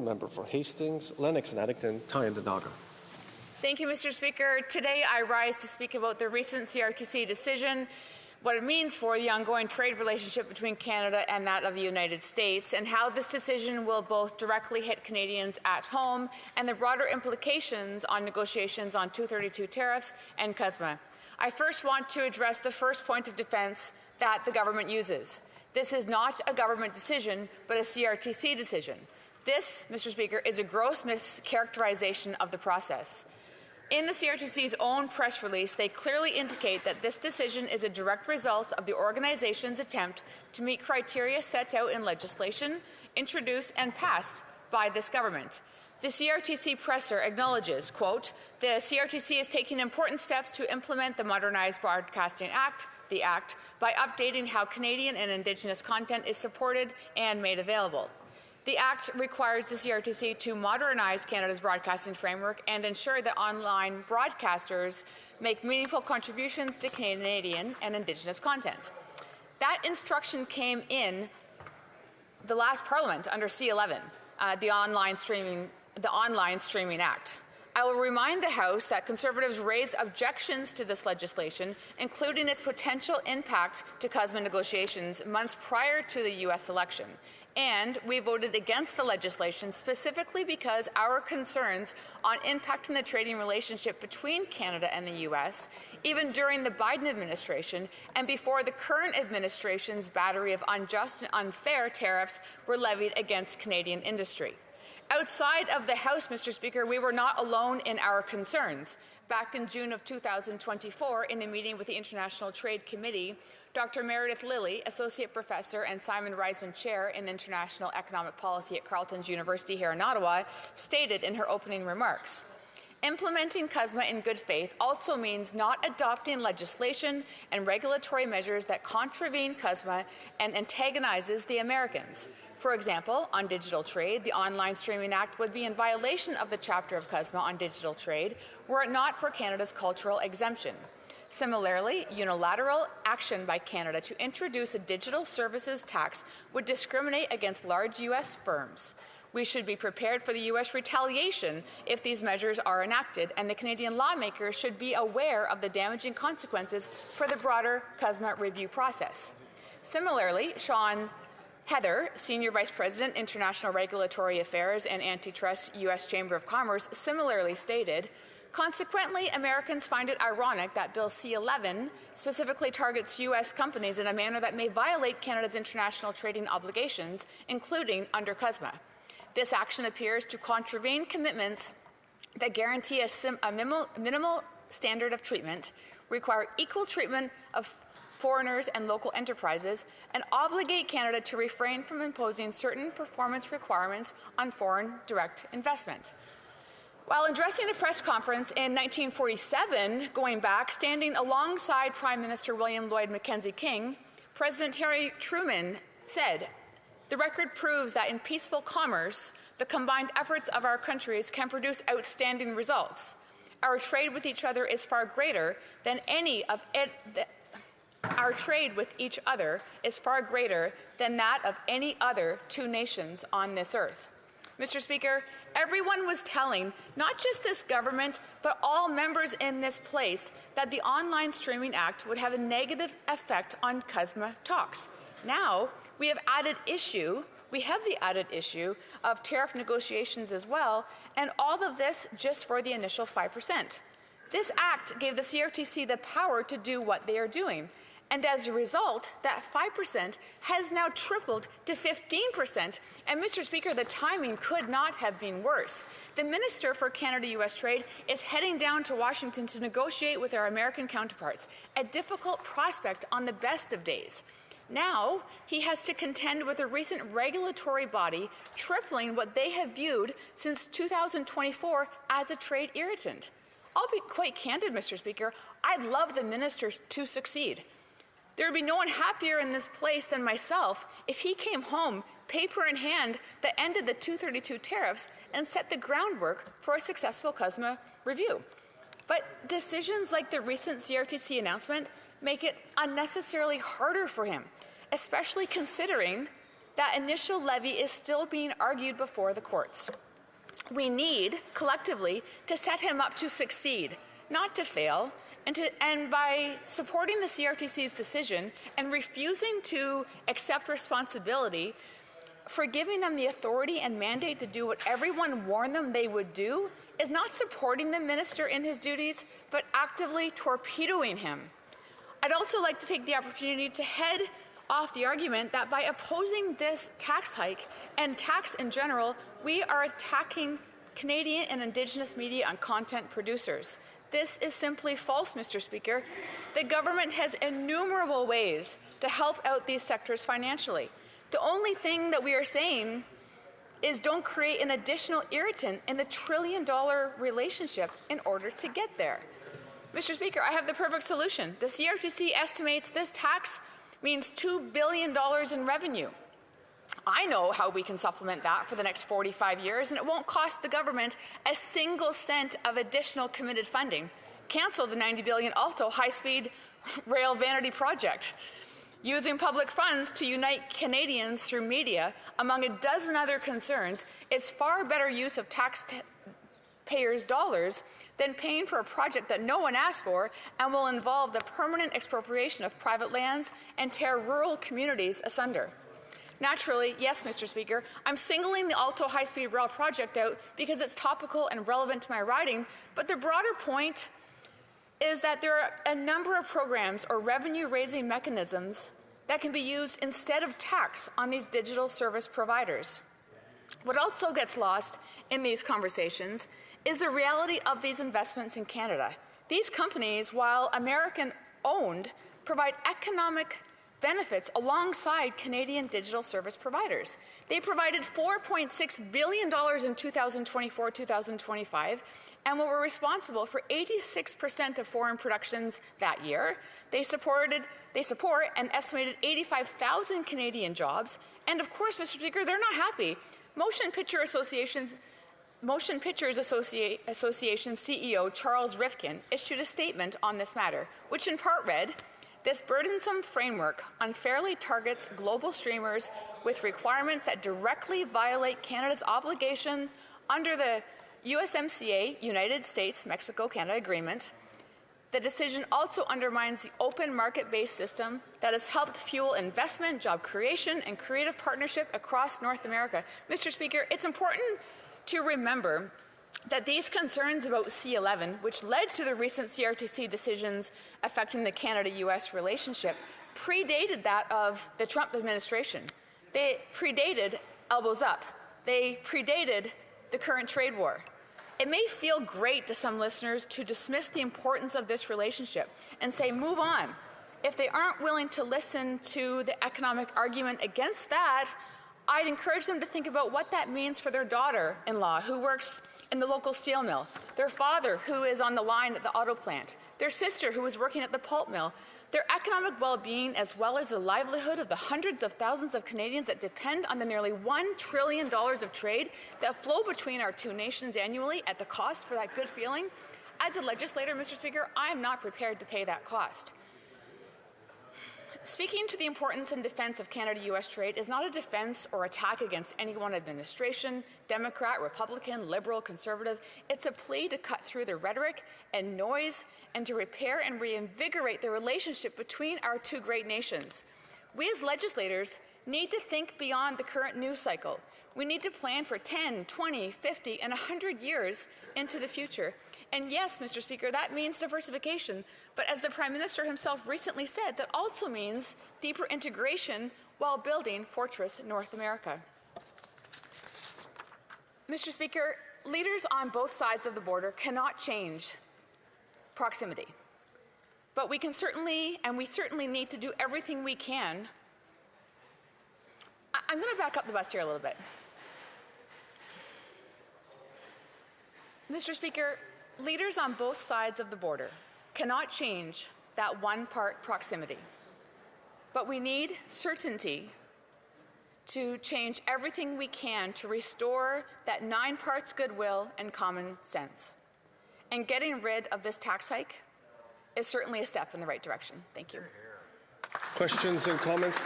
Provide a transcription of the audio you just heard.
Member for Hastings, Lennox and Addington, Tyendinaga. Thank you, Mr. Speaker. Today I rise to speak about the recent CRTC decision, what it means for the ongoing trade relationship between Canada and that of the United States, and how this decision will both directly hit Canadians at home and the broader implications on negotiations on 232 tariffs and CUSMA. I first want to address the first point of defense that the government uses. This is not a government decision, but a CRTC decision. This, Mr. Speaker, is a gross mischaracterization of the process. In the CRTC's own press release, they clearly indicate that this decision is a direct result of the organization's attempt to meet criteria set out in legislation introduced and passed by this government. The CRTC presser acknowledges, quote, "The CRTC is taking important steps to implement the Modernized Broadcasting Act, the Act, by updating how Canadian and Indigenous content is supported and made available. The Act requires the CRTC to modernize Canada's broadcasting framework and ensure that online broadcasters make meaningful contributions to Canadian and Indigenous content." That instruction came in the last Parliament under C11, the Online Streaming Act. I will remind the House that Conservatives raised objections to this legislation, including its potential impact to CUSMA negotiations months prior to the U.S. election. And we voted against the legislation specifically because our concerns on impacting the trading relationship between Canada and the U.S., even during the Biden administration and before the current administration's battery of unjust and unfair tariffs were levied against Canadian industry. Outside of the House, Mr. Speaker, we were not alone in our concerns. Back in June of 2024, in a meeting with the International Trade Committee, Dr. Meredith Lilly, Associate Professor and Simon Reisman Chair in International Economic Policy at Carleton's University here in Ottawa, stated in her opening remarks, "Implementing CUSMA in good faith also means not adopting legislation and regulatory measures that contravene CUSMA and antagonizes the Americans. For example, on digital trade, the Online Streaming Act would be in violation of the chapter of CUSMA on digital trade were it not for Canada's cultural exemption. Similarly, unilateral action by Canada to introduce a digital services tax would discriminate against large U.S. firms. We should be prepared for the U.S. retaliation if these measures are enacted, and the Canadian lawmakers should be aware of the damaging consequences for the broader CUSMA review process." Similarly, Sean Heather, Senior Vice President, International Regulatory Affairs and Antitrust, U.S. Chamber of Commerce, similarly stated, "Consequently, Americans find it ironic that Bill C-11 specifically targets U.S. companies in a manner that may violate Canada's international trading obligations, including under CUSMA. This action appears to contravene commitments that guarantee a minimal standard of treatment, require equal treatment of foreigners and local enterprises, and obligate Canada to refrain from imposing certain performance requirements on foreign direct investment." While addressing a press conference in 1947, going back, standing alongside Prime Minister William Lloyd Mackenzie King, President Harry Truman said, "The record proves that in peaceful commerce, the combined efforts of our countries can produce outstanding results. Our trade with each other is far greater than that of any other two nations on this earth." Mr. Speaker, everyone was telling not just this government, but all members in this place that the Online Streaming Act would have a negative effect on CUSMA talks. Now, we have the added issue of tariff negotiations as well, and all of this just for the initial 5%. This act gave the CRTC the power to do what they are doing. And as a result, that 5% has now tripled to 15%. And Mr. Speaker, the timing could not have been worse. The Minister for Canada-U.S. Trade is heading down to Washington to negotiate with our American counterparts, a difficult prospect on the best of days. Now, he has to contend with a recent regulatory body tripling what they have viewed since 2024 as a trade irritant. I'll be quite candid, Mr. Speaker. I'd love the minister to succeed. There would be no one happier in this place than myself if he came home, paper in hand, that ended the 232 tariffs and set the groundwork for a successful CUSMA review. But decisions like the recent CRTC announcement make it unnecessarily harder for him, especially considering that initial levy is still being argued before the courts. We need, collectively, to set him up to succeed, not to fail, and by supporting the CRTC's decision and refusing to accept responsibility for giving them the authority and mandate to do what everyone warned them they would do is not supporting the minister in his duties, but actively torpedoing him. I'd also like to take the opportunity to head off the argument that by opposing this tax hike and tax in general, we are attacking Canadian and Indigenous media and content producers. This is simply false, Mr. Speaker. The government has innumerable ways to help out these sectors financially. The only thing that we are saying is don't create an additional irritant in the trillion-dollar relationship in order to get there. Mr. Speaker, I have the perfect solution. The CRTC estimates this tax means $2 billion in revenue. I know how we can supplement that for the next 45 years, and it won't cost the government a single cent of additional committed funding. Cancel the $90 billion Alto high-speed rail vanity project. Using public funds to unite Canadians through media, among a dozen other concerns, is far better use of taxpayers' dollars than paying for a project that no one asked for and will involve the permanent expropriation of private lands and tear rural communities asunder. Naturally, yes, Mr. Speaker, I'm singling the Alto high-speed rail project out because it's topical and relevant to my riding, but the broader point is that there are a number of programs or revenue-raising mechanisms that can be used instead of tax on these digital service providers. What also gets lost in these conversations is the reality of these investments in Canada. These companies, while American-owned, provide economic benefits alongside Canadian digital service providers. They provided $4.6 billion in 2024-2025 and were responsible for 86% of foreign productions that year. They support an estimated 85,000 Canadian jobs. And of course, Mr. Speaker, they're not happy. Motion Pictures Association CEO Charles Rifkin issued a statement on this matter, which in part read, "This burdensome framework unfairly targets global streamers with requirements that directly violate Canada's obligation under the USMCA, United States-Mexico-Canada Agreement. The decision also undermines the open market-based system that has helped fuel investment, job creation, and creative partnership across North America." Mr. Speaker, it's important to remember that these concerns about C-11, which led to the recent CRTC decisions affecting the Canada-US relationship, predated that of the Trump administration. They predated elbows up. They predated the current trade war. It may feel great to some listeners to dismiss the importance of this relationship and say, move on. If they aren't willing to listen to the economic argument against that, I'd encourage them to think about what that means for their daughter-in-law who works in the local steel mill, their father who is on the line at the auto plant, their sister who is working at the pulp mill, their economic well-being as well as the livelihood of the hundreds of thousands of Canadians that depend on the nearly $1 trillion of trade that flow between our two nations annually at the cost for that good feeling. As a legislator, Mr. Speaker, I am not prepared to pay that cost. Speaking to the importance and defense of Canada-US trade is not a defense or attack against any one administration, Democrat, Republican, Liberal, Conservative. It's a plea to cut through the rhetoric and noise and to repair and reinvigorate the relationship between our two great nations. We as legislators need to think beyond the current news cycle. We need to plan for 10, 20, 50, and 100 years into the future. And yes, Mr. Speaker, that means diversification. But as the Prime Minister himself recently said, that also means deeper integration while building Fortress North America. Mr. Speaker, leaders on both sides of the border cannot change proximity. But we certainly need to do everything we can. I'm going to back up the bus here a little bit. Mr. Speaker, leaders on both sides of the border cannot change that one-part proximity. But we need certainty to change everything we can to restore that 9 parts goodwill and common sense. And getting rid of this tax hike is certainly a step in the right direction. Thank you. Questions and comments?